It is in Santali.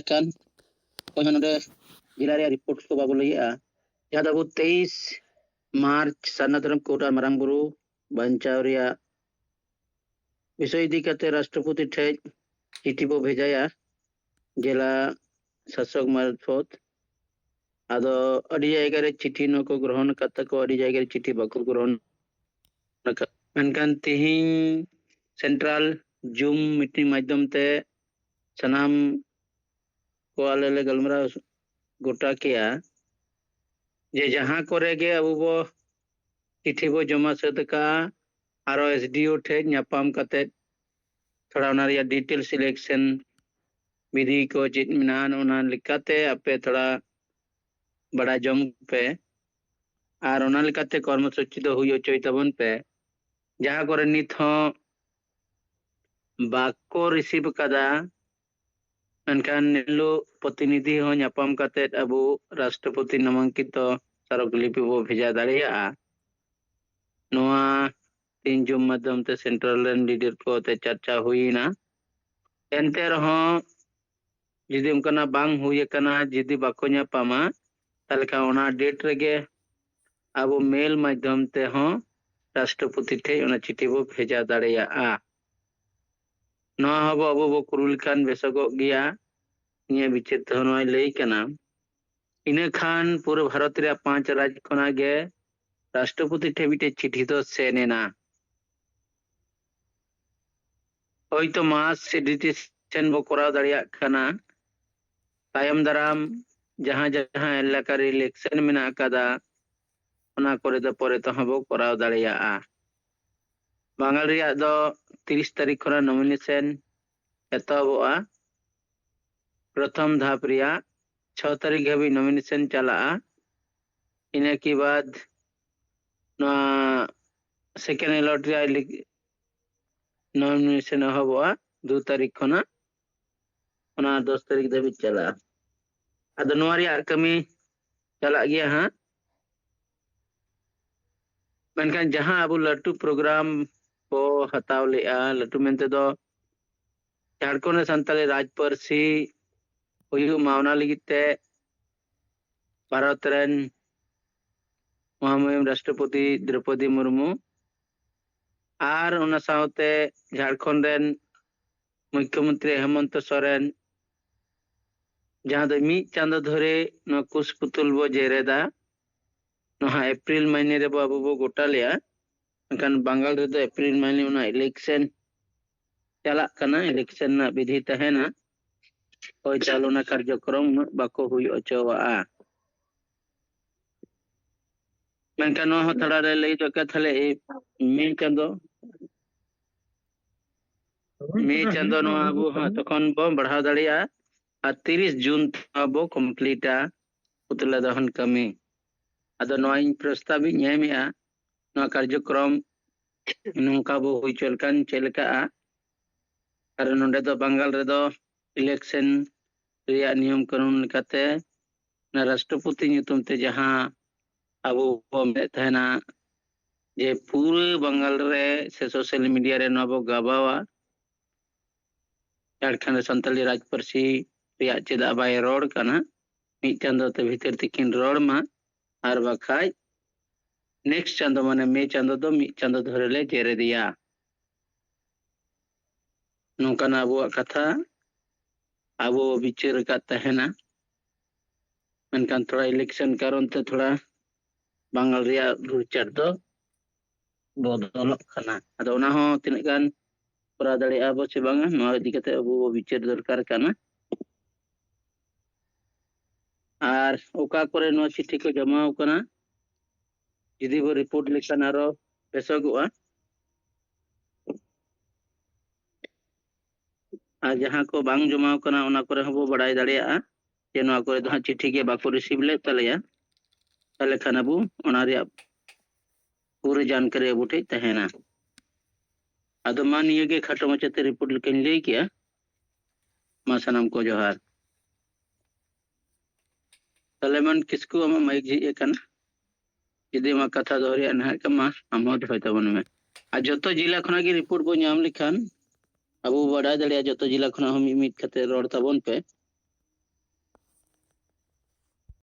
kan koy node जिला रे रिपोर्ट को बाबू लइया जहां दो 23 मार्च सनातन कोटा मारांग बुरु बांचाव रिया विषय इदी कते राष्ट्रपति ठे चिठी बो भेजाया जिला शासक मार्फत आदो अडी जायगा रे चिठी नको ग्रहण कत को अडी जायगा रे चिठी बाको ग्रहण मेनकान तिहिं सेंट्रल जूम मीटिंग माध्यम ते सनाम को आले गलमरा गोटा किया जे जहां करे गे अब बो चिठी बो जमा सद का आरो एसडीओ ठे न्यापाम कते थोड़ा ओना रिया डिटेल सिलेक्शन विधि को चित मिनान ओना लिकाते आपे थोड़ा बड़ा जम पे आर ओना लिकाते कर्मसूची दो हुयो चोय तबन पे जहां करे नित हो बाको रिसीव कदा मेनखान निलो प्रतिनिधि हो न्यापाम कते अबु राष्ट्रपति नामांकित सरकलिपि बो भेजा दाड़िया नोआ तीन जूम माध्यम ते सेंट्रल लीडर को ते चर्चा हुई ना एनते रहो जिदि उनकना बांग हुई कना जिदि बाको न्यापामा तलका ओना डेट रेगे अबु मेल माध्यम ते हो राष्ट्रपति ठे ओना चिठी बो भेजा दाड़िया नोआ हबो अबु बो कुरुल खान बेसगो गिया निया बिचेर तो नोय लई कना इने खान पूरे भारत रे 5 राज्य खना गे राष्ट्रपति ठे बिटे चिठी तो सेनेना होय तो मास सेडिटेशन बो कराव दाड़िया खाना तायम दाराम जहां जहां इलाका रे इलेक्शन मेना कदा ओना करे तो परे तो हबो कराव दाड़िया बांगाल रिया दो 30 तारीख खना नॉमिनेशन एतबोआ प्रथम धाप रिया 6 तारीख हबी नॉमिनेशन चला इने के बाद सेकेंड अलॉट रिया नॉमिनेशन हबोआ 2 तारीख खना ओना 10 तारीख धाबी चला अद नोआ रिया कमी चला गया हां मेनखान जहां अबु लट्टू प्रोग्राम को हताव लेआ लट्टू मेनते दो झारखंड संताली राज पारसी हुयु मावना लिगिते भारत रेन महामहिम राष्ट्रपति द्रौपदी मुर्मू आर ओना साउते झारखंड रेन मुख्यमंत्री हेमंत सोरेन जहां दो मी चांदो धरे न कुछ पुतुल बो जेरेदा नहा अप्रैल महीने रे बाबू बो गोटा लिया kan Bangal रे अप्रैल महीने उना इलेक्शन चला कना इलेक्शन ना विधि तहना ओय चालुना कार्यक्रम बाको हुई अचवा मेनखान नो थोड़ा रे लई तो कथले मे चंदो नो अबु तखन बो बढ़ा दाड़िया 30 जून अबो कंप्लीटा उतला दहन कमी अदो नोइन प्रस्ताव ᱧᱮᱢᱮᱟ नोआ कार्यक्रम नोंका बो हुई चलकान चलका आर नोंडे दो बंगाल रे दो इलेक्शन रिया नियम कानून कते ना राष्ट्रपति नियम ते जहां अबो में तहना जे पूरे बंगाल रे से सोशल मीडिया रे नबो गाबावा झारखंड संताली राज पारसी रिया चेदा बाय रोड कना मी चांदो ते भीतर तिकिन रोड मा आर बखाय नेक्स्ट चांदो माने मे चांदो दो मी चांदो धरे ले जेरे दिया नोंकाना अबो कथा अबो विचार का तहना मेनकान थोड़ा इलेक्शन कारण ते थोड़ा बांगाल रिया रुचार दो बदलक खाना अदो ओना हो तिना गान करा दाड़े आबो से बांगा नोआ इदी कते अबो विचार दरकार काना आर ओका करे नोआ चिट्ठी को जमाव कना जिदि बो रिपोर्ट लेखान आरो बेसगुआ आ जहां को बांग जमाव कना ओना करे हबो बड़ाई दाड़िया जे नोआ करे दो चिट्ठी के बाको रिसीव ले तलेया तले खान अबु ओना रिया पूरे जानकारी अबु ठे तहना अदो मानिए के खाटो मचते रिपोर्ट लेकिन ले किया मा सनम को जोहार सलेमान किसको अमा माइक जी कना यदि मा कथा दोहरिया ना कमा आमोद होता बन में आ जतो जिला खना की रिपोर्ट बो नाम लिखान अबु बड़ा दड़िया जतो जिला खना हम मिट खते रोड तबन पे